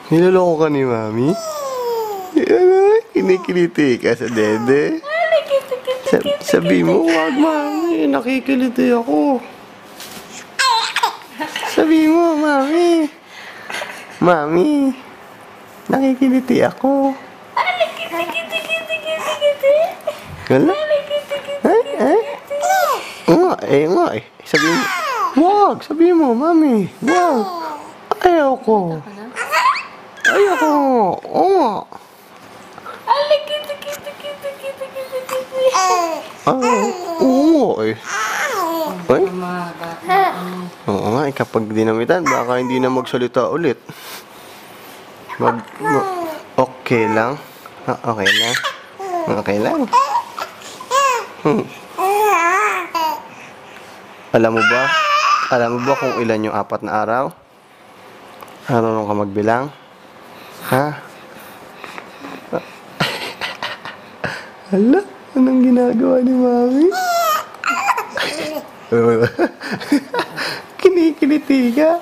Niloloko ka ni Mami? Ano? Kinikiliti ka sa dede? Sabi mo, wag Mami. Nakikiliti ako. Sabi mo, Mami. Mami. Nakikiliti ako. Wala? Ay? Nga eh. Sabi mo, wag. Sabi mo, Mami. Wag. Ayaw ko. Ayaw ko. Oo. Oo eh. Ay? Oo nga eh. Kapag dinamitan, baka hindi na magsalita ulit. Okay lang. Okay lang. Okay lang. Alam mo ba kung ilan yung 4 na araw? Marunong ka magbilang? Ha? Hala, anong ginagawa ni Mami? Kinikiliti ka?